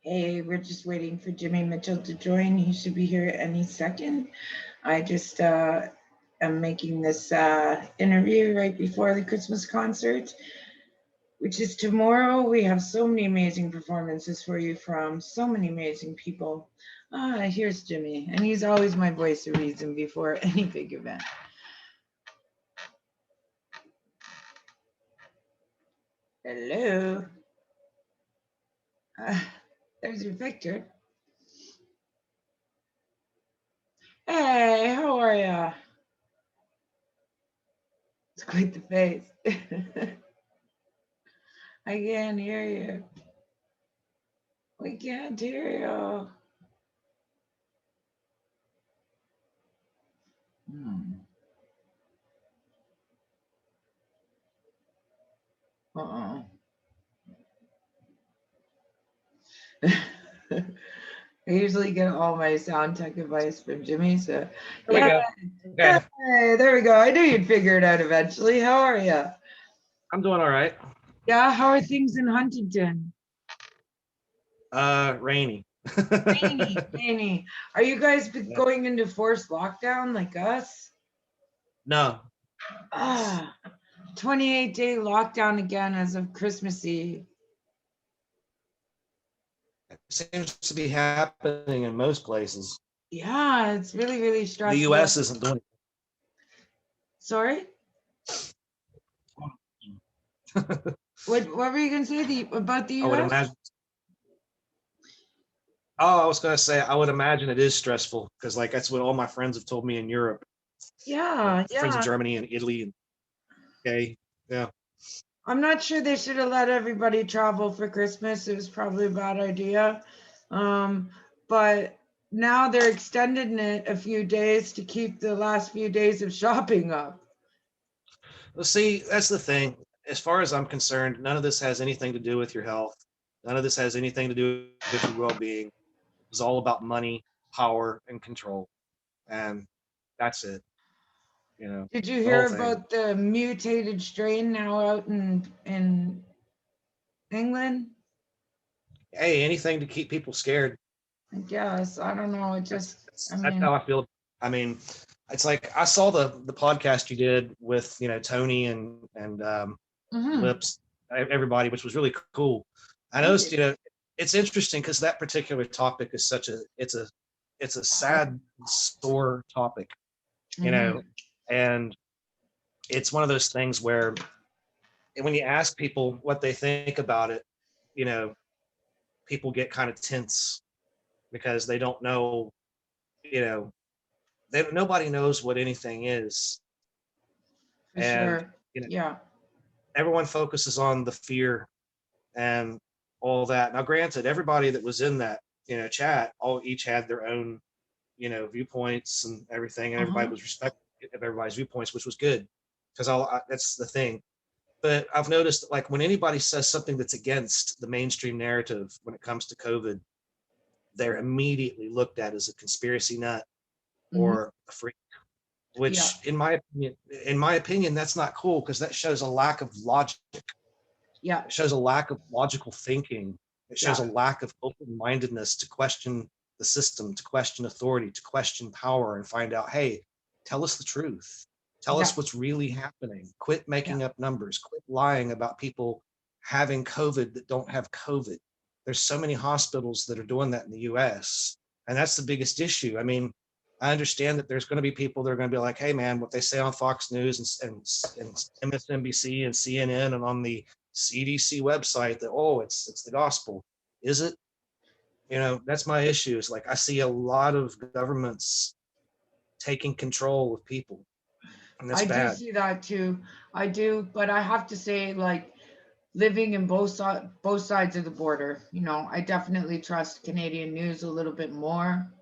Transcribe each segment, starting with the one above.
Hey, we're just waiting for Jimmy Mitchell to join. He should be here any second. I just am making this interview right before the Christmas concert, which is tomorrow. We have so many amazing performances for you from so many amazing people. Here's Jimmy, and he's always my voice of reason before any big event. Hello. Uh, there's your picture. Hey, how are ya? It's quite the face. I can't hear you. We can't hear you. Hmm. Uh-uh. I usually get all my sound tech advice from Jimmy, so There we yeah. go. Okay. Hey, there we go. I knew you'd figure it out eventually. How are you? I'm doing all right. Yeah, how are things in Huntington? Rainy. Rainy, rainy. Are you guys going into forced lockdown like us? No. 28-day lockdown again as of Christmas Eve. It seems to be happening in most places. Yeah, it's really, really stressful. The US isn't doing Sorry? What were you gonna say about the I would US? imagine. Oh, I was gonna say I would imagine it is stressful because like that's what all my friends have told me in Europe. Yeah, Friends in yeah. Germany and Italy and okay. Yeah. I'm not sure they should have let everybody travel for Christmas. It was probably a bad idea. Um, but now they're extending it a few days to keep the last few days of shopping up. Well, see, that's the thing. As far as I'm concerned, none of this has anything to do with your health. None of this has anything to do with your well-being. It's all about money, power, and control. And that's it. You know, Did you the whole hear thing. about the mutated strain now out in England? Hey, anything to keep people scared. I guess. I don't know. It That's just, that's, I that's mean, how I feel. I mean, it's like I saw the podcast you did with Tony and mhm, Lips, everybody, which was really cool. I thank noticed you. it's interesting because that particular topic is such a it's a sad sore topic, you know, Mhm. and it's one of those things where when you ask people what they think about it, you know, people get kind of tense because they don't know, you know, nobody knows what anything is, For and sure. you know Yeah. everyone focuses on the fear and all that. Now, granted, everybody that was in that chat all each had their own viewpoints and everything, and everybody Uh-huh. was respectful of everybody's viewpoints, which was good because that's the thing. But I've noticed that, like, when anybody says something that's against the mainstream narrative when it comes to COVID, they're immediately looked at as a conspiracy nut Mhm. or a freak, Yeah. which in my opinion, that's not cool because that shows a lack of logic. Yeah. It shows a lack of logical thinking. It shows Yeah. a lack of open-mindedness to question the system, to question authority, to question power, and find out, hey, tell us the truth. Tell Yeah. us what's really happening. Quit Yeah. making up numbers. Quit lying about people having COVID that don't have COVID. There's so many hospitals that are doing that in the US. And that's the biggest issue. I mean, I understand that there's going to be people that are going to be like, hey, man, what they say on Fox News and MSNBC and CNN and on the CDC website that, oh, it's the gospel. Is it? That's my issue. Is like I see a lot of governments taking control of people, and that's I do bad. see that too. I do, but I have to say, like, living in both sides of the border, I definitely trust Canadian news a little bit more.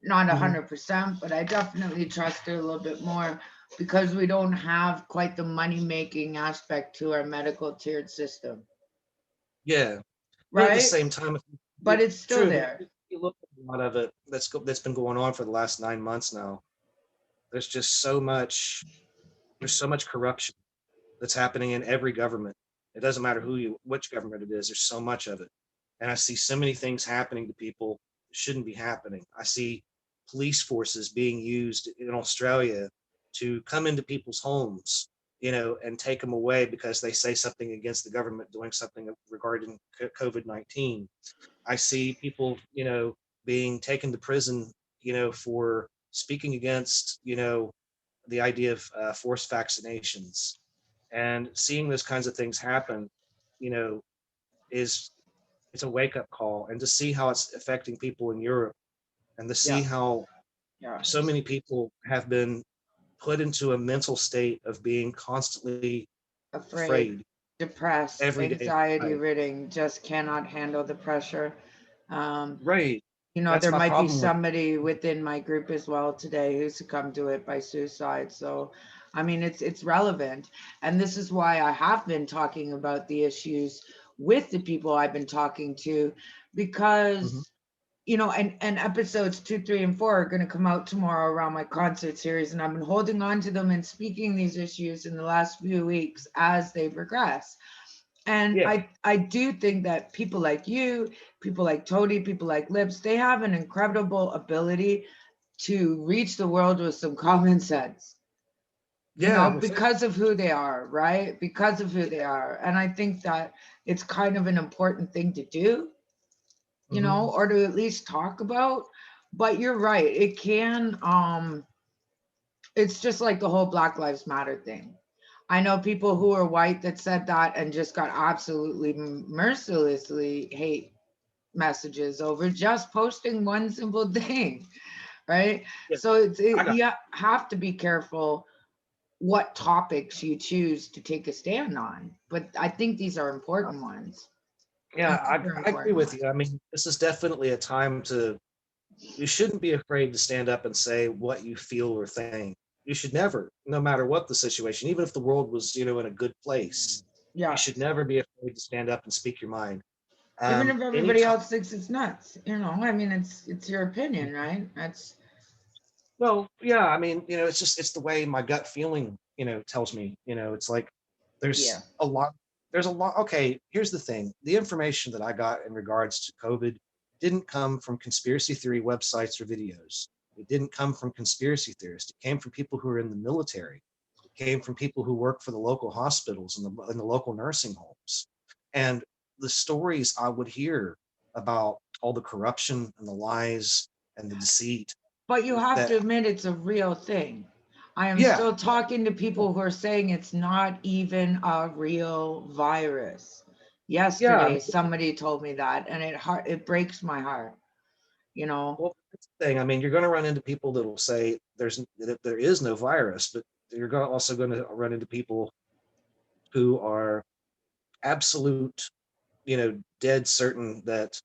Not Mhm. 100%, but I definitely trust it a little bit more because we don't have quite the money making aspect to our medical tiered system, Yeah, but at the right? same time, if But it's still true, but if there. you look at a lot of it that's been going on for the last 9 months now. There's just so much. There's so much corruption that's happening in every government. It doesn't matter which government it is. There's so much of it. And I see so many things happening to people that shouldn't be happening. I see police forces being used in Australia to come into people's homes, and take them away because they say something against the government doing something regarding COVID-19. I see people, being taken to prison, for speaking against, the idea of forced vaccinations. And seeing those kinds of things happen, you know, is it's a wake up call. And to see how it's affecting people in Europe, and to see Yeah, how yeah. so many people have been put into a mental state of being constantly Afraid, afraid depressed, every day. anxiety ridden, just cannot handle the pressure. Um, Right. That's there my might be problem with. somebody within my group as well today who succumbed to it by suicide. So, I mean, it's relevant, and this is why I have been talking about the issues with the people I've been talking to, Mhm. because and episodes 2, 3, and 4 are going to come out tomorrow around my concert series, and I've been holding on to them and speaking these issues in the last few weeks as they progress. And Yeah. I do think that people like you, people like Tony, people like Lips, they have an incredible ability to reach the world with some common sense, Yeah. Well, because of who they are, right? Because of who they are. And I think that it's kind of an important thing to do, mhm. or to at least talk about. But you're right, it can, it's just like the whole Black Lives Matter thing. I know people who are white that said that and just got absolutely mercilessly hate messages over just posting one simple thing, right? Yeah. So I got. you have to be careful what topics you choose to take a stand on. But I think these are important ones. Yeah, Super I agree important with ones. you. I mean, this is definitely a time to. You shouldn't be afraid to stand up and say what you feel or think. You should never, no matter what the situation, even if the world was, in a good place, you Yeah. should never be afraid to stand up and speak your mind. Even if everybody Anytime. else thinks it's nuts, I mean, it's your opinion, right? That's Well, yeah, I mean, it's the way my gut feeling, tells me. It's like yeah. there's a lot. There's a lot. Okay, here's the thing: the information that I got in regards to COVID didn't come from conspiracy theory websites or videos. It didn't come from conspiracy theorists. It came from people who are in the military. It came from people who work for the local hospitals and the local nursing homes. And the stories I would hear about all the corruption and the lies and the deceit But you have to that. admit it's a real thing. I am Yeah. still talking to people who are saying it's not even a real virus. Yeah, I Yesterday, mean, somebody told me that, and it breaks my heart. You know, well, that's the thing. I mean, you're going to run into people that'll say that there is no virus, but also going to run into people who are absolute, dead certain that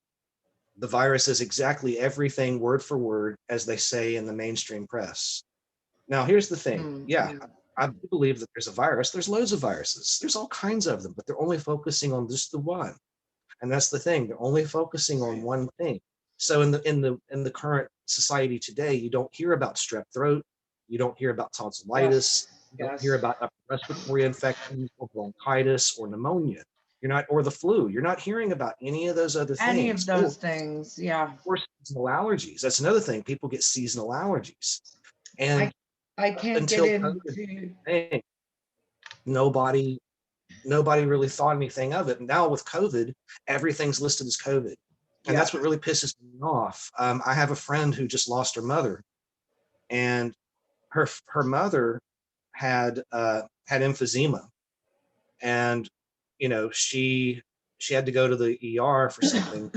the virus is exactly everything word for word as they say in the mainstream press. Now, here's the thing. Yeah, yeah. I do believe that there's a virus. There's loads of viruses. There's all kinds of them, but they're only focusing on just the one. And that's the thing, they're only focusing on one thing. So in the current society today, you don't hear about strep throat, you don't hear about Yes. tonsillitis, you don't hear Yes. about upper respiratory infections or bronchitis or pneumonia. You're not, or the flu. You're not hearing about any of those other Any of things, those things. Yeah. or seasonal allergies. That's another thing. People get seasonal allergies, I and I can't get until COVID, into. nobody nobody really thought anything of it. And now with COVID, everything's listed as COVID. And Yeah. that's what really pisses me off. I have a friend who just lost her mother, and her mother had emphysema, and she had to go to the ER for something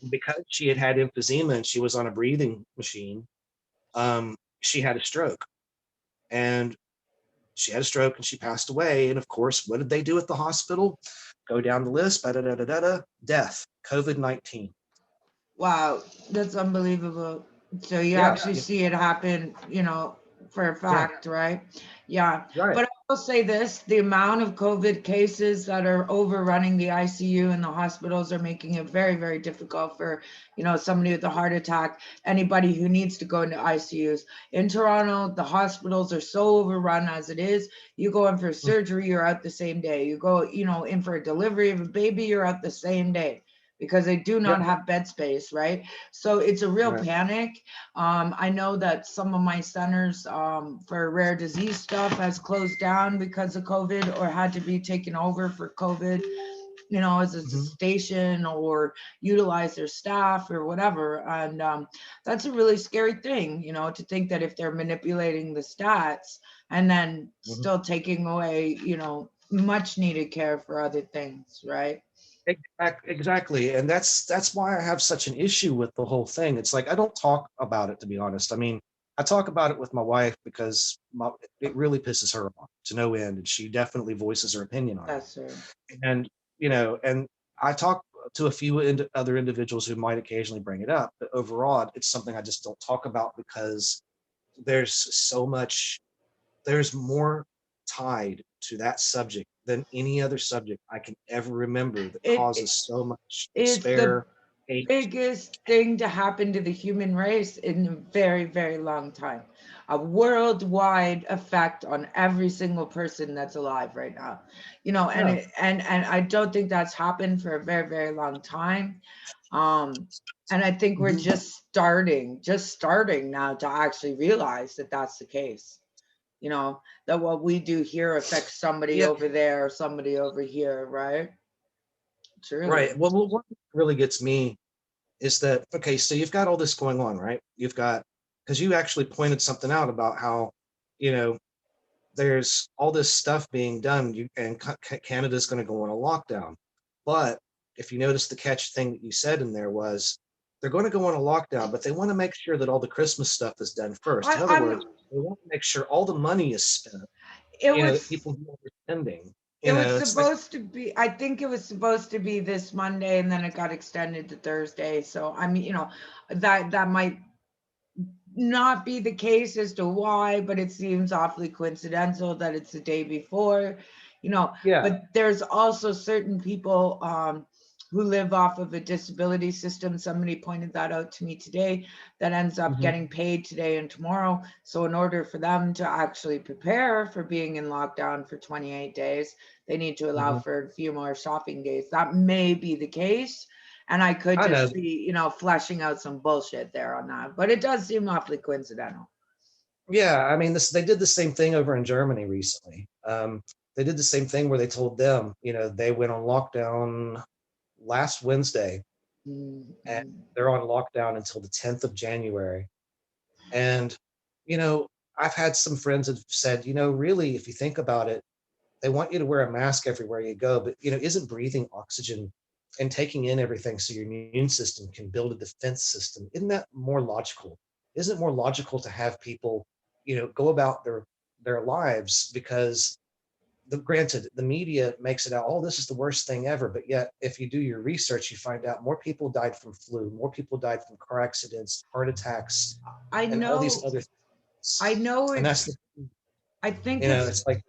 because she had emphysema and she was on a breathing machine. She had a stroke, and she had a stroke and she passed away. And of course, what did they do at the hospital? Go down the list, da da da da da, death, COVID-19. Wow, that's unbelievable. So you Yeah, actually see it happen, for a yeah, fact, right? Yeah. right. But I will say this, the amount of COVID cases that are overrunning the ICU and the hospitals are making it very, very difficult for, somebody with a heart attack, anybody who needs to go into ICUs. In Toronto, the hospitals are so overrun as it is. You go in for Mm. surgery, you're out the same day. You go, in for a delivery of a baby, you're out the same day. because they do Yep. not have bed space, right? So it's a real Right. panic. I know that some of my centers for rare disease stuff has closed down because of COVID or had to be taken over for COVID, you know, as a Mhm. station or utilize their staff or whatever. And that's a really scary thing, you know, to think that if they're manipulating the stats and then Mhm. still taking away, you know, much needed care for other things, right? Exactly. And that's why I have such an issue with the whole thing. It's like I don't talk about it, to be honest. I mean, I talk about it with my wife because it really pisses her off to no end, and she definitely voices her opinion on it. That's her. And and I talk to a few other individuals who might occasionally bring it up, but overall, it's something I just don't talk about because there's so much there's more tied to that subject than any other subject I can ever remember that It causes so much it's the despair, hate. biggest thing to happen to the human race in a very, very long time. A worldwide effect on every single person that's alive right now. You know, and Yeah. and I don't think that's happened for a very, very long time. Um, and I think we're Mhm. just starting now to actually realize that that's the case. You know, that what we do here affects somebody Yeah, over there or somebody over here, right? Truly. right. Well, what really gets me is that, okay, so you've got all this going on, right? You've got, because you actually pointed something out about how, you know, there's all this stuff being done, and Canada's going to go on a lockdown. But if you notice, the catch thing that you said in there was they're going to go on a lockdown, but they want to make sure that all the Christmas stuff is done first. In other I'm words, they want to make sure all the money is spent, it that was people know they're spending. It was It's like, supposed to be, I think it was supposed to be this Monday and then it got extended to Thursday. So I mean, you know, that might not be the case as to why, but it seems awfully coincidental that it's the day before, you know, yeah. but there's also certain people who live off of a disability system. Somebody pointed that out to me today that ends up Mhm. getting paid today and tomorrow. So in order for them to actually prepare for being in lockdown for 28 days, they need to allow Mhm. for a few more shopping days. That may be the case, and I could I know. just be, you know, fleshing out some bullshit there on that. But it does seem awfully coincidental. Yeah, I mean, they did the same thing over in Germany recently. They did the same thing where they told them, they went on lockdown last Wednesday, and Mm-hmm. they're on lockdown until the 10th of January. And, you know, I've had some friends that have said, really, if you think about it, they want you to wear a mask everywhere you go, but, isn't breathing oxygen and taking in everything so your immune system can build a defense system, isn't that more logical? Isn't it more logical to have people, go about their lives? Because granted, the media makes it out, oh, this is the worst thing ever. But yet, if you do your research, you find out more people died from flu, more people died from car accidents, heart attacks, I and all these know, other I things. know And that's it's, I think it's like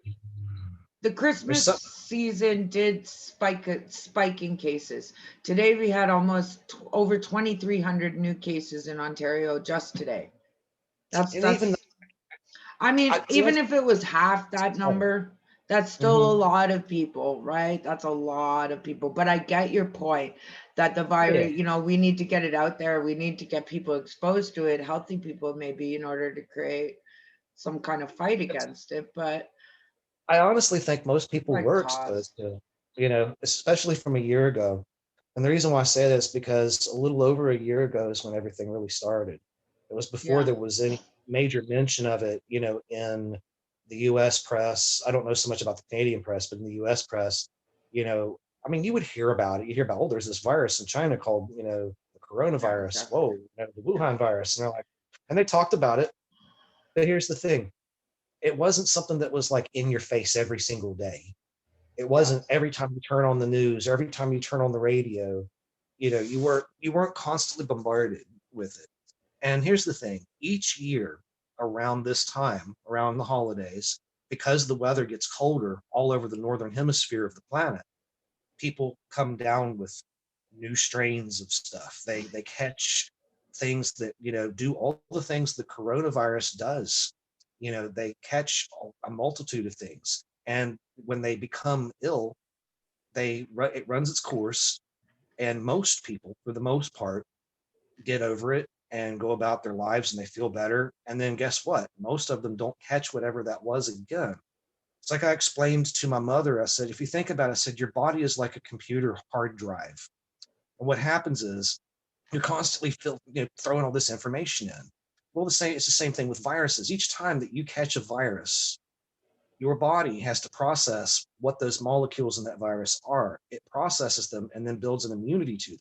the there's Christmas some. season did spike in cases. Today we had almost over 2,300 new cases in Ontario just today. That's And even that's I mean, the even other, if it was half that oh, number, that's still a mhm, lot of people, right? That's a lot of people. But I get your point that the yeah. virus, you know, we need to get it out there. We need to get people exposed to it, healthy people maybe, in order to create some kind of fight against it. But I honestly think most people what were exposed cost? to it, especially from a year ago. And the reason why I say this is because a little over a year ago is when everything really started. It was before Yeah. there was any major mention of it, in the US press. I don't know so much about the Canadian press, but in the US press, I mean, you would hear about it. You hear about, oh, there's this virus in China called, the Yeah, coronavirus. Whoa, definitely. the Wuhan virus. And they're like, and they talked about it. But here's the thing, it wasn't something that was like in your face every single day. It wasn't Yes. every time you turn on the news, every time you turn on the radio, you weren't constantly bombarded with it. And here's the thing, each year around this time, around the holidays, because the weather gets colder all over the northern hemisphere of the planet, people come down with new strains of stuff. They catch things that do all the things the coronavirus does. They catch a multitude of things, and when they become ill, it runs its course, And most people, for the most part, get over it and go about their lives and they feel better. And then guess what? Most of them don't catch whatever that was again. It's like I explained to my mother, I said, if you think about it, I said, your body is like a computer hard drive. And what happens is you're constantly throwing all this information in. Well, it's the same thing with viruses. Each time that you catch a virus, your body has to process what those molecules in that virus are. It processes them and then builds an immunity to them.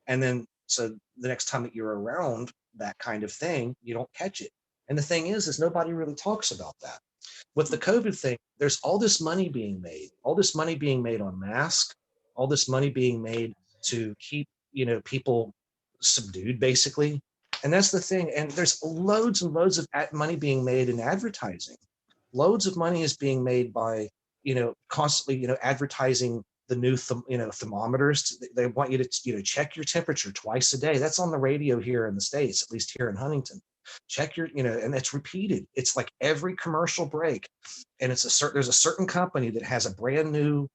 And then, so the next time that you're around that kind of thing, you don't catch it. And the thing is nobody really talks about that. With the COVID thing, there's all this money being made, on masks, all this money being made to keep, people subdued basically. And that's the thing. And there's loads and loads of money being made in advertising. Loads of money is being made by, constantly, advertising the new, thermometers. They want you to, check your temperature twice a day. That's on the radio here in the States, at least here in Huntington. Check your, and it's repeated. It's like every commercial break. And there's a certain company that has a brand new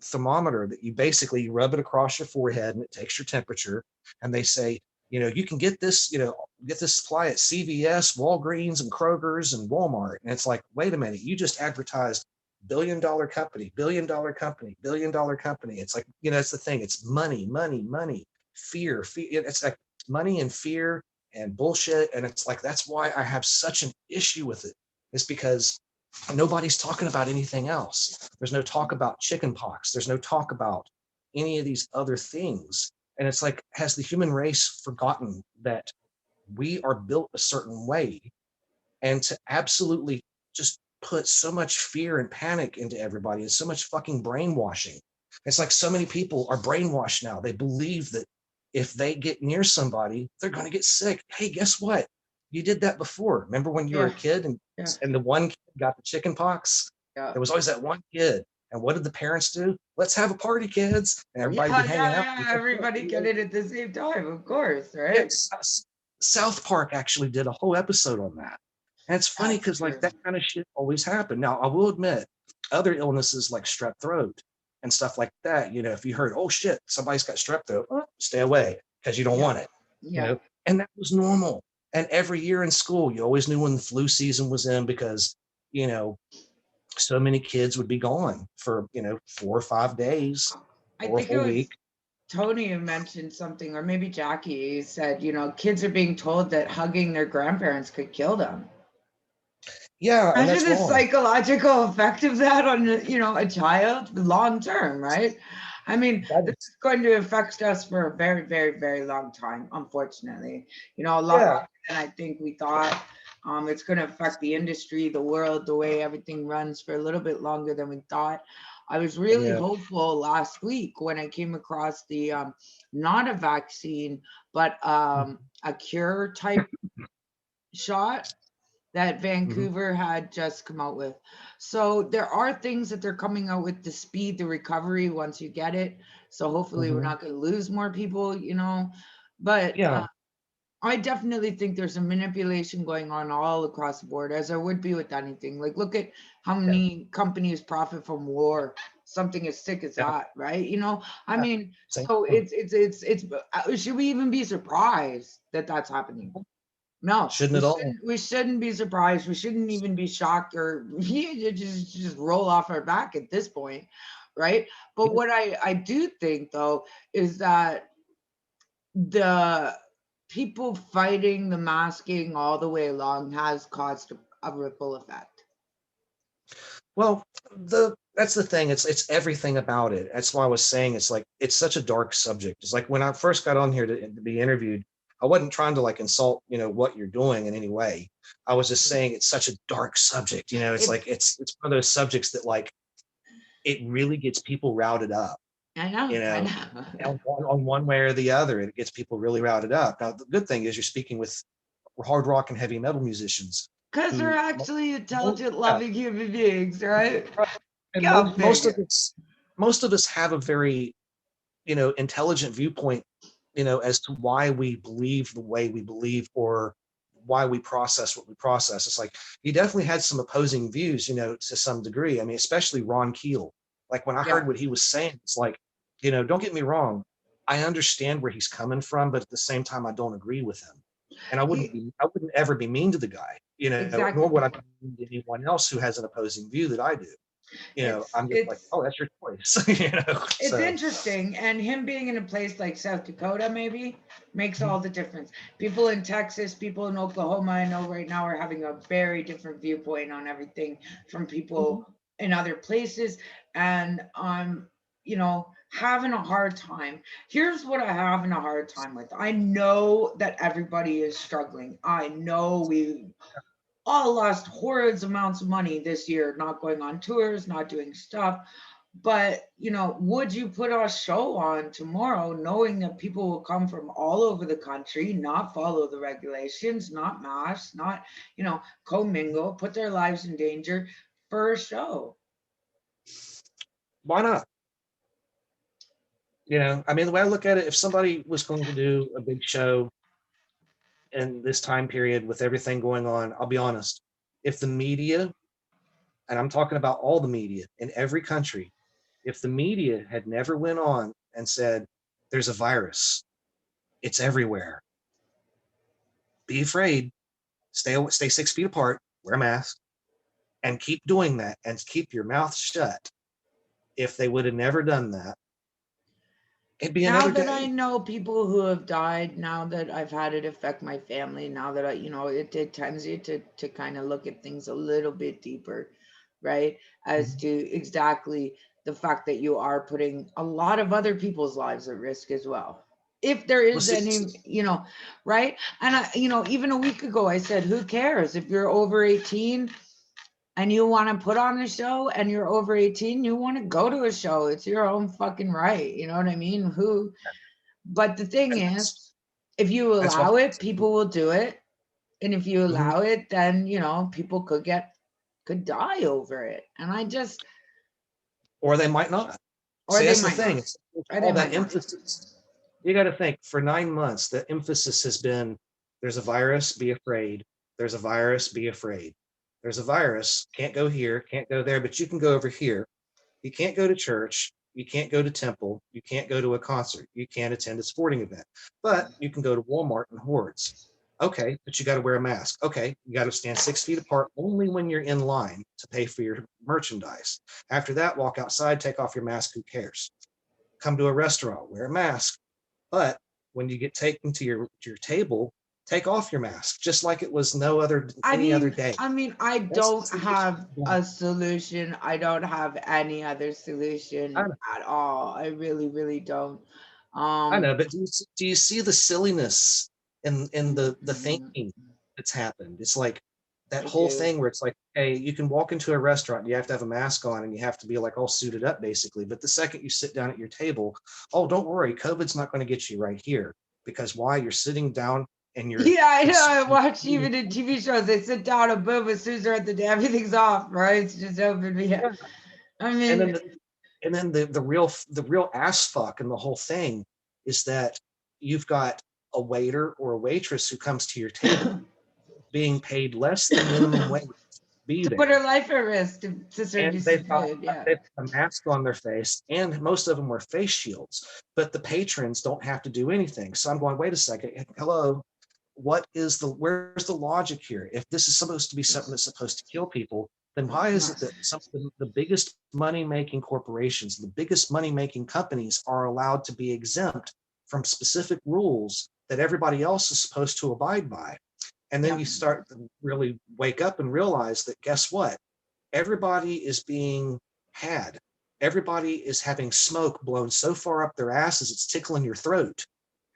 thermometer that you basically rub it across your forehead and it takes your temperature. And they say, you can get this, get this supply at CVS, Walgreens, and Kroger's and Walmart. And it's like, wait a minute, you just advertised billion-dollar company, billion-dollar company, billion-dollar company. It's like, it's the thing. It's money, money, money, fear. It's like money and fear and bullshit. And it's like, that's why I have such an issue with it. It's because nobody's talking about anything else. There's no talk about chicken pox. There's no talk about any of these other things. And it's like, has the human race forgotten that we are built a certain way? And to absolutely just put so much fear and panic into everybody and so much fucking brainwashing. It's like so many people are brainwashed now. They believe that if they get near somebody, they're going to get sick. Hey, guess what? You did that before. Remember when you were a kid and the one kid got the chicken pox? Yeah. There was always that one kid. And what did the parents do? Let's have a party, kids. And everybody be hanging out. Yeah, everybody get it at the same time, of course, right? Yes. South Park actually did a whole episode on that. And it's funny because like that kind of shit always happened. Now, I will admit, other illnesses like strep throat and stuff like that, if you heard, oh shit, somebody's got strep throat, stay away because you don't want it. Yeah. And that was normal. And every year in school, you always knew when the flu season was in because, so many kids would be gone for, 4 or 5 days or a whole week. Tony mentioned something, or maybe Jackie said, kids are being told that hugging their grandparents could kill them. Yeah. Imagine the psychological effect of that on, a child long term, right? I mean, this is going to affect us for a very, very, very long time, unfortunately. A lot longer than I think we thought. It's going to affect the industry, the world, the way everything runs for a little bit longer than we thought. I was really hopeful last week when I came across the not a vaccine, but a cure type shot that Vancouver had just come out with. So there are things that they're coming out with to speed the recovery once you get it. So hopefully we're not going to lose more people, but I definitely think there's a manipulation going on all across the board, as there would be with anything. Like, look at how many companies profit from war, something as sick as that, right? I mean, so it's, should we even be surprised that that's happening? No, shouldn't at all. We shouldn't be surprised. We shouldn't even be shocked or just roll off our back at this point, right? But what I do think, though, is that the people fighting the masking all the way along has caused a ripple effect. Well, that's the thing. It's everything about it. That's why I was saying it's like it's such a dark subject. It's like when I first got on here to be interviewed, I wasn't trying to like insult, what you're doing in any way. I was just saying it's such a dark subject. It's like it's one of those subjects that like it really gets people routed up. I know. On one way or the other, it gets people really routed up. Now, the good thing is you're speaking with hard rock and heavy metal musicians. Because they're actually intelligent, loving human beings, right? And most of us have a very, intelligent viewpoint, as to why we believe the way we believe or why we process what we process. It's like he definitely had some opposing views, to some degree. I mean, especially Ron Keel. Like when I heard what he was saying, it's like, don't get me wrong. I understand where he's coming from, but at the same time, I don't agree with him. And I wouldn't ever be mean to the guy, nor Exactly. would I be mean to anyone else who has an opposing view that I do. I'm just like, It's oh, that's your choice. it's So interesting, and him being in a place like South Dakota maybe makes all the difference. People in Texas, people in Oklahoma, I know right now are having a very different viewpoint on everything from people in other places, and having a hard time. Here's what I having a hard time with. I know that everybody is struggling. I know we all lost horrors amounts of money this year, not going on tours, not doing stuff. But, would you put a show on tomorrow knowing that people will come from all over the country, not follow the regulations, not mask, not, commingle, put their lives in danger for a show? why not? I mean, the way I look at it, if somebody was going to do a big show in this time period with everything going on, I'll be honest, if the media, and I'm talking about all the media in every country, if the media had never went on and said, there's a virus, it's everywhere, be afraid, stay 6 feet apart, wear a mask, and keep doing that and keep your mouth shut. If they would have never done that, it'd be Now another that I day. know people who have died, now that I've had it affect my family, now that it tends you to kind of look at things a little bit deeper, right? As Mhm. to exactly the fact that you are putting a lot of other people's lives at risk as well. If there Well, is see, any, right? And even a week ago, I said, who cares if you're over 18 and you want to put on a show and you're over 18, you want to go to a show. It's your own fucking right. You know what I mean? But the thing and is, if you that's why. allow it, people will do it. And if you Mhm. allow it, then, people could die over it. And I just, Or they might not. or See, they that's the might thing. not, It's or they all that might not. emphasis. You got to think for 9 months, the emphasis has been there's a virus, be afraid. There's a virus, be afraid. There's a virus, can't go here, can't go there, but you can go over here. You can't go to church. You can't go to temple. You can't go to a concert. You can't attend a sporting event, but you can go to Walmart and Hordes. Okay, but you got to wear a mask. Okay, you got to stand 6 feet apart only when you're in line to pay for your merchandise. After that, walk outside, take off your mask. Who cares? Come to a restaurant, wear a mask. But when you get taken to your table, take off your mask, just like it was no other I any other mean, day. I mean, I That's don't the solution. have a solution. I don't have any other I solution know, at all. I really, really don't. I Um, know, but do you see the silliness in the thinking that's happened? It's like that I whole do. thing where it's like, hey, you can walk into a restaurant, you have to have a mask on, and you have to be like all suited up, basically. But the second you sit down at your table, oh, don't worry, COVID's not going to get you right here because why? You're sitting down and you're Yeah, I know. I consuming. watch even in TV shows, they sit down and boom, as soon as they're at the everything's off, right? It's just open me up. Yeah. I And mean, then the real ass fuck and the whole thing is that you've got a waiter or a waitress who comes to your table being paid less than minimum wage to be to put there. her life at risk to serve you And some food. Yeah. they've got a mask on their face, and most of them wear face shields, but the patrons don't have to do anything. So I'm going, wait a second, hello, where's the logic here? If this is supposed to be something that's supposed to kill people, then why is it that some of the biggest money making corporations, the biggest money making companies are allowed to be exempt from specific rules that everybody else is supposed to abide by? And then Yeah. you start to really wake up and realize that guess what? Everybody is being had. Everybody is having smoke blown so far up their asses it's tickling your throat.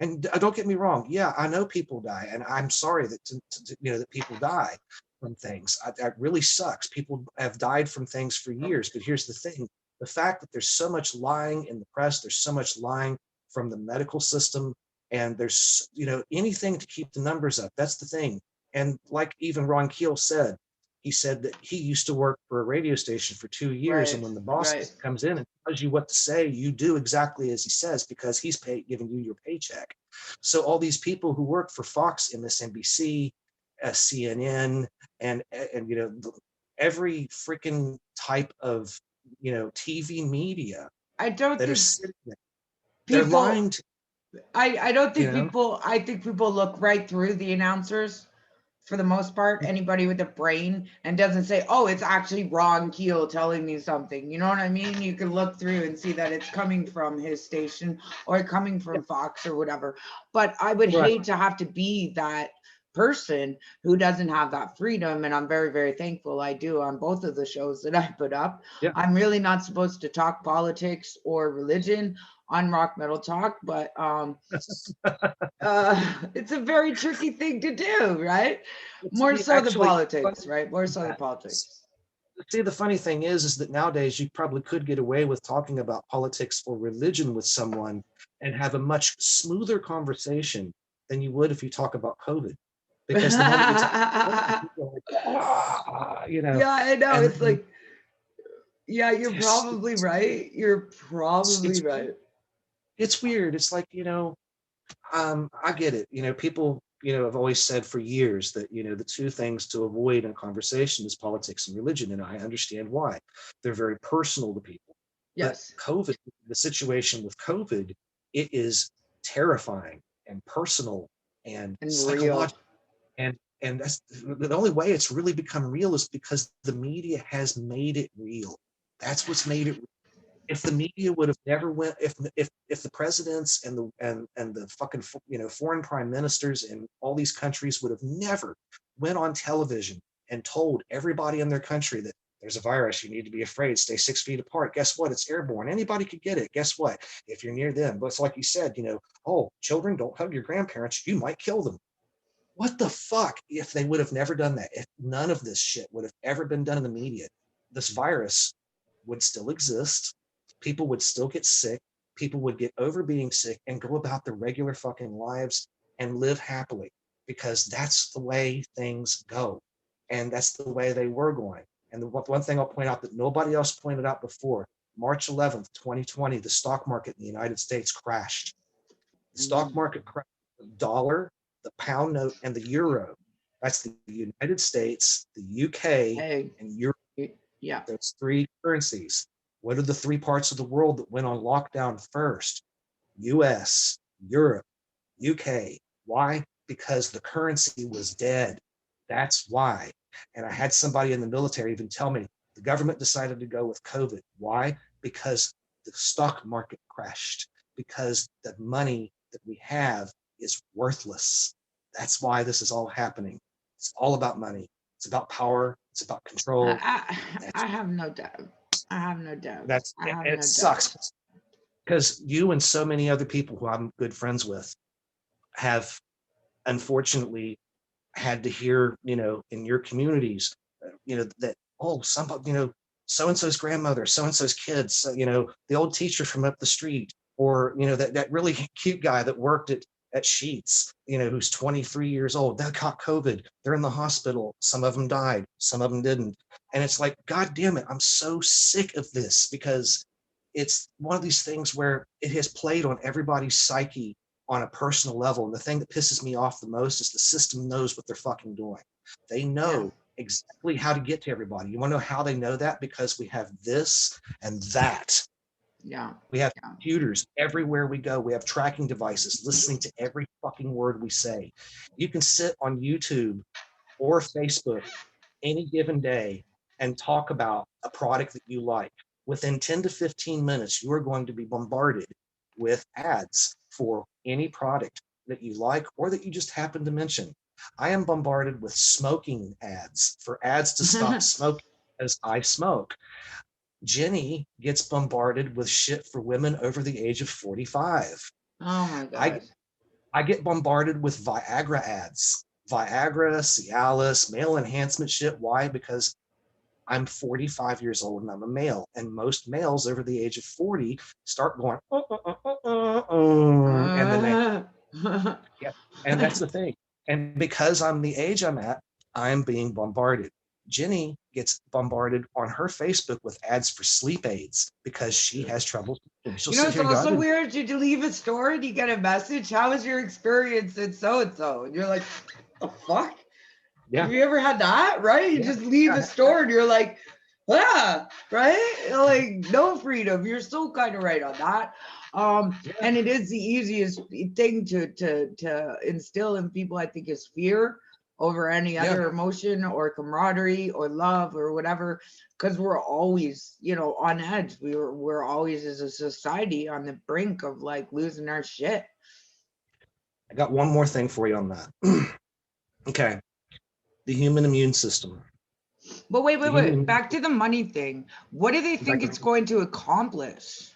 And don't get me wrong, yeah, I know people die, and I'm sorry that people die from things. That really sucks. People have died from things for years, but here's the thing: the fact that there's so much lying in the press, there's so much lying from the medical system, and there's anything to keep the numbers up. That's the thing. And like even Ron Keel said, he said that he used to work for a radio station for 2 years, and Right. when the boss Right. comes in and tells you what to say, you do exactly as he says because he's giving you your paycheck. So all these people who work for Fox, MSNBC, CNN, and every freaking type of TV media I don't that are think sitting there, they're people lying to. I don't you think know? I think people look right through the announcers for the most part, anybody with a brain, and doesn't say, oh, it's actually Ron Keel telling me something. You know what I mean? You can look through and see that it's coming from his station or coming from Fox or whatever. But I would Right. hate to have to be that person who doesn't have that freedom. And I'm very, very thankful I do on both of the shows that I put up. Yeah. I'm really not supposed to talk politics or religion on Rock Metal Talk, but it's a very tricky thing to do, right? More so the Actually, politics, right? More so the politics. see, the funny thing is that nowadays you probably could get away with talking about politics or religion with someone and have a much smoother conversation than you would if you talk about COVID. Because the moment you talk, people are like, "Ah," Yeah, I know. and It's like, yeah, you're probably right. You're probably it's right. it's weird. It's like, I get it. People, have always said for years that, the two things to avoid in a conversation is politics and religion. And I understand why. They're very personal to people. But Yes. COVID, the situation with COVID, it is terrifying and personal and And real. psychological. And that's the only way it's really become real is because the media has made it real. That's what's made it. If the media would have never went, if the presidents and the fucking foreign prime ministers in all these countries would have never went on television and told everybody in their country that there's a virus, you need to be afraid, stay 6 feet apart. Guess what? It's airborne. Anybody could get it. Guess what? If you're near them, but it's like you said, oh, children, don't hug your grandparents. You might kill them. What the fuck if they would have never done that? If none of this shit would have ever been done in the media, this virus would still exist. People would still get sick. People would get over being sick and go about their regular fucking lives and live happily because that's the way things go. And that's the way they were going. And the one thing I'll point out that nobody else pointed out before, March 11th, 2020, the stock market in the United States crashed. The stock market crashed. The dollar, the pound note, and the euro. That's the United States, the UK, Hey, and Europe. yeah. Those three currencies. What are the three parts of the world that went on lockdown first? US, Europe, UK. Why? Because the currency was dead. That's why. And I had somebody in the military even tell me the government decided to go with COVID. Why? Because the stock market crashed, because the money that we have is worthless. That's why this is all happening. It's all about money. It's about power. It's about control. I have no doubt. I have no doubt. That's I have it no doubt. sucks because you and so many other people who I'm good friends with have unfortunately had to hear, in your communities, that, oh, so and so's grandmother, so and so's kids, the old teacher from up the street, or that really cute guy that worked at Sheets, who's 23 years old, that caught COVID. They're in the hospital. Some of them died, some of them didn't. And it's like, God damn it, I'm so sick of this because it's one of these things where it has played on everybody's psyche on a personal level. And the thing that pisses me off the most is the system knows what they're fucking doing. They know exactly how to get to everybody. You want to know how they know that? Because we have this and that. Yeah. We have computers everywhere we go. We have tracking devices listening to every fucking word we say. You can sit on YouTube or Facebook any given day and talk about a product that you like. Within 10 to 15 minutes, you are going to be bombarded with ads for any product that you like or that you just happen to mention. I am bombarded with smoking ads for ads to stop smoking as I smoke. Jenny gets bombarded with shit for women over the age of 45. Oh my I, God. I get bombarded with Viagra ads. Viagra, Cialis, male enhancement shit. Why? Because I'm 45 years old and I'm a male. And most males over the age of 40 start going, and then yeah, and that's the thing. And because I'm the age I'm at, I'm being bombarded. Jenny gets bombarded on her Facebook with ads for sleep aids because she has trouble. She'll sit It's here and also go, weird. You leave a store and you get a message. How was your experience at so and so? And you're like, the fuck? yeah, Have you ever had that? Right? You yeah, just leave a store and you're like, right? Like no freedom. You're so kind of right on that. And it is the easiest thing to instill in people, I think, is fear over any Yeah. other emotion or camaraderie or love or whatever, because we're always, you know, on edge. We're always as a society on the brink of like losing our shit. I got one more thing for you on that. Okay. The human immune system. But wait, The human, back to the money thing. What do they think back it's to- going to accomplish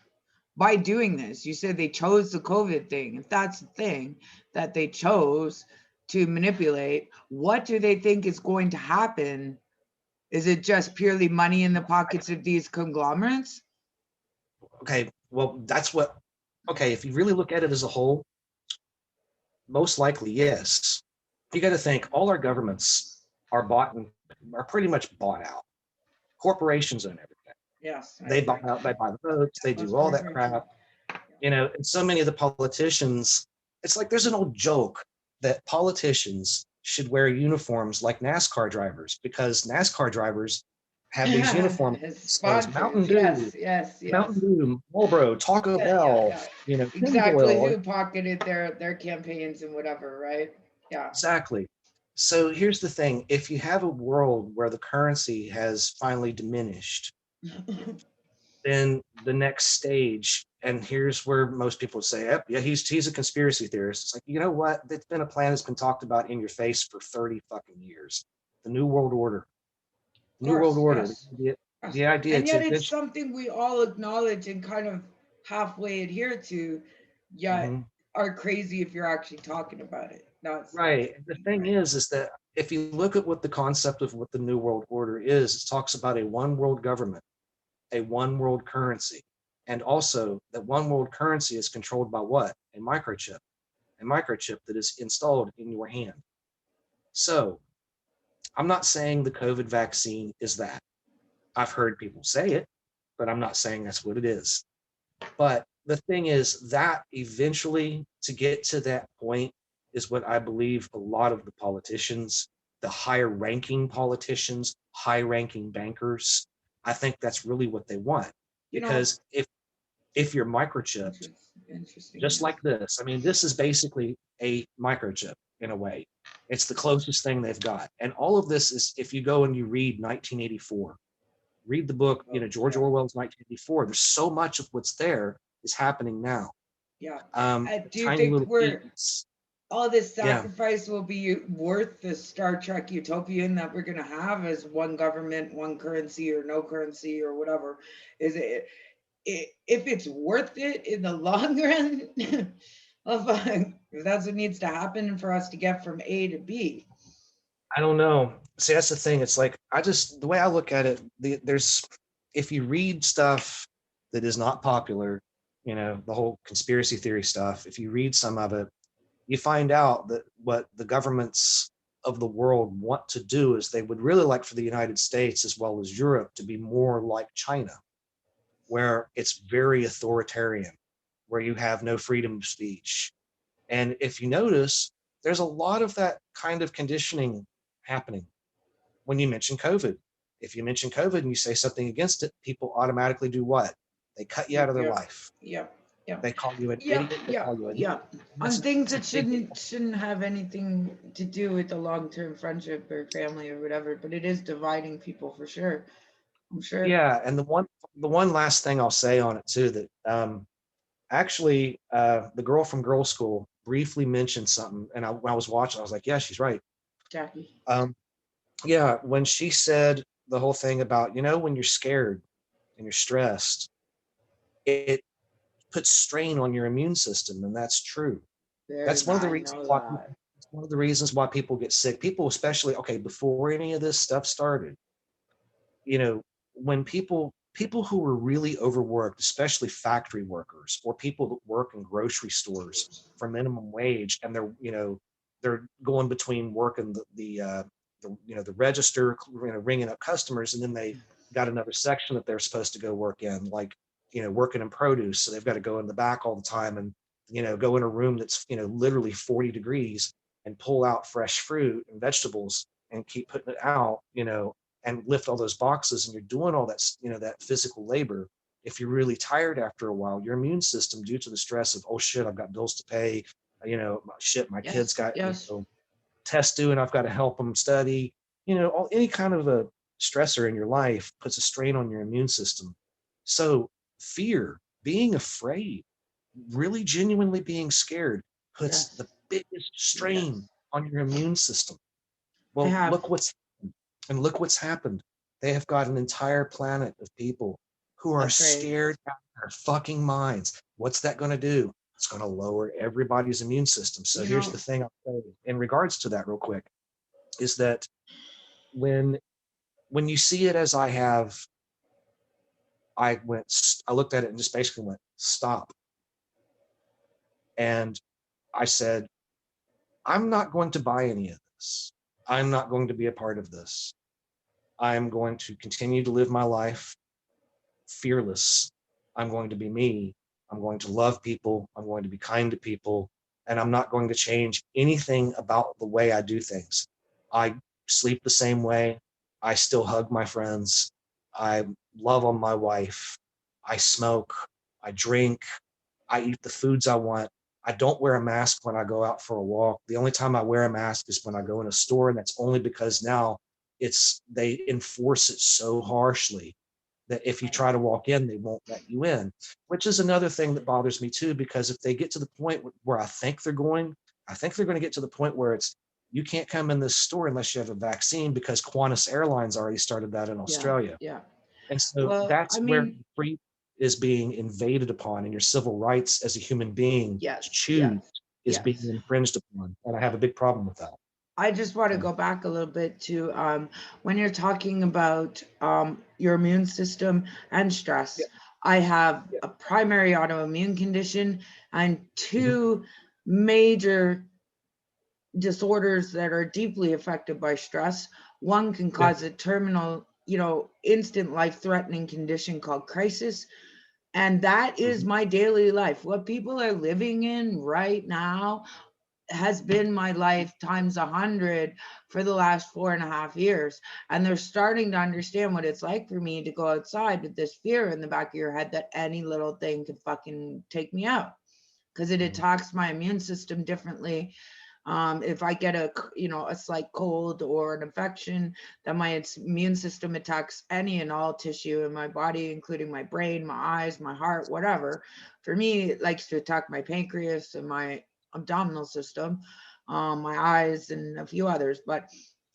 by doing this? You said they chose the COVID thing. If that's the thing that they chose to manipulate, what do they think is going to happen? Is it just purely money in the pockets of these conglomerates? okay, well, that's what, okay, if you really look at it as a whole, most likely, yes. You got to think all our governments are are pretty much bought out. Corporations own everything. Yes. They buy out, they buy the votes, they do all that crap. You know, and so many of the politicians, it's like there's an old joke that politicians should wear uniforms like NASCAR drivers because NASCAR drivers have these uniforms. As Says sponsors, Mountain Dew, yes. Mountain Dew, Marlboro, Taco Yeah, Bell, yeah. you know, Exactly tinfoil. who pocketed their campaigns and whatever, right? Yeah. Exactly. So here's the thing. If you have a world where the currency has finally diminished, then the next stage, and here's where most people say, yep, yeah, he's a conspiracy theorist. It's like, you know what? It's been a plan that's been talked about in your face for 30 fucking years. The New World Order. New World Order. Yes. The idea And yet to it's something we all acknowledge and kind of halfway adhere to, yet Mhm. are crazy if you're actually talking about it. Right. The thing right. is that if you look at what the concept of what the New World Order is, it talks about a one world government, a one world currency, and also that one world currency is controlled by what? A microchip that is installed in your hand. So I'm not saying the COVID vaccine is that. I've heard people say it, but I'm not saying that's what it is. But the thing is that eventually to get to that point is what I believe a lot of the politicians, the higher ranking politicians, high ranking bankers, I think that's really what they want. You know, Because if you're microchipped, interesting. just like this, I mean, this is basically a microchip in a way. It's the closest thing they've got. And all of this is if you go and you read 1984, read the book, you know, George Orwell's 1984. There's so much of what's there is happening now. Yeah. Do you Tiny think little we're pieces. all this Yeah. sacrifice will be worth the Star Trek utopian that we're going to have as one government, one currency, or no currency, or whatever? Is it if it's worth it in the long run? If that's what needs to happen for us to get from A to B. I don't know. See, that's the thing. It's like the way I look at it, there's if you read stuff that is not popular, you know, the whole conspiracy theory stuff, if you read some of it, you find out that what the governments of the world want to do is they would really like for the United States as well as Europe to be more like China, where it's very authoritarian, where you have no freedom of speech. And if you notice, there's a lot of that kind of conditioning happening when you mention COVID. If you mention COVID and you say something against it, people automatically do what? They cut you out of their life. Yep. Yep. They call you an idiot. They call you on things that big shouldn't have anything to do with the long-term friendship or family or whatever, but it is dividing people for sure. I'm sure. Yeah, and the one last thing I'll say on it too that actually the girl from Girl School briefly mentioned something, and when I was watching, I was like, yeah, she's right. Jackie. Yeah, when she said the whole thing about, you know, when you're scared and you're stressed, it puts strain on your immune system, and that's true. That's one of the reasons why it's one of the reasons why people get sick. People, especially, okay, before any of this stuff started, you know, when people who were really overworked, especially factory workers or people that work in grocery stores for minimum wage, and they're, you know, they're going between working the register, you know, ringing up customers, and then they got another section that they're supposed to go work in, like, you know, working in produce, so they've got to go in the back all the time and, you know, go in a room that's, you know, literally 40 degrees and pull out fresh fruit and vegetables and keep putting it out, you know, and lift all those boxes, and you're doing all that, you know, that physical labor, if you're really tired after a while, your immune system, due to the stress of, oh shit, I've got bills to pay, shit, my kids Yes, got yes. tests due and I've got to help them study, any kind of a stressor in your life puts a strain on your immune system. So fear, being afraid, really genuinely being scared puts Yes. the biggest Yes. strain on your immune system. I Well, have. look what's happened. They have got an entire planet of people who are Afraid. scared out of their fucking minds. What's that going to do? It's going to lower everybody's immune system. So You here's know, the thing I'll say in regards to that real quick is that when you see it as I have, I looked at it and just basically went, stop. And I said, I'm not going to buy any of this. I'm not going to be a part of this. I'm going to continue to live my life fearless. I'm going to be me. I'm going to love people. I'm going to be kind to people. And I'm not going to change anything about the way I do things. I sleep the same way. I still hug my friends. I love on my wife. I smoke. I drink. I eat the foods I want. I don't wear a mask when I go out for a walk. The only time I wear a mask is when I go in a store, and that's only because now they enforce it so harshly that if you try to walk in, they won't let you in, which is another thing that bothers me too, because if they get to the point where I think they're going to get to the point where it's, you can't come in this store unless you have a vaccine, because Qantas Airlines already started that in yeah, Australia. yeah. And so Well, that's I where mean, free is being invaded upon, and your civil rights as a human being to yes, choose yes, is being yes. infringed upon. And I have a big problem with that. I just want to So, go back a little bit to when you're talking about your immune system and yeah, stress. I have yeah. a primary autoimmune condition and Mhm. two major disorders that are deeply affected by stress. One can Yeah. cause a terminal, instant life threatening condition called crisis. And that is Mhm. my daily life. What people are living in right now has been my life times 100 for the last 4.5 years. And they're starting to understand what it's like for me to go outside with this fear in the back of your head that any little thing could fucking take me out, because it Mhm. attacks my immune system differently. If I get a slight cold or an infection, then my immune system attacks any and all tissue in my body, including my brain, my eyes, my heart, whatever. For me, it likes to attack my pancreas and my abdominal system, my eyes, and a few others. But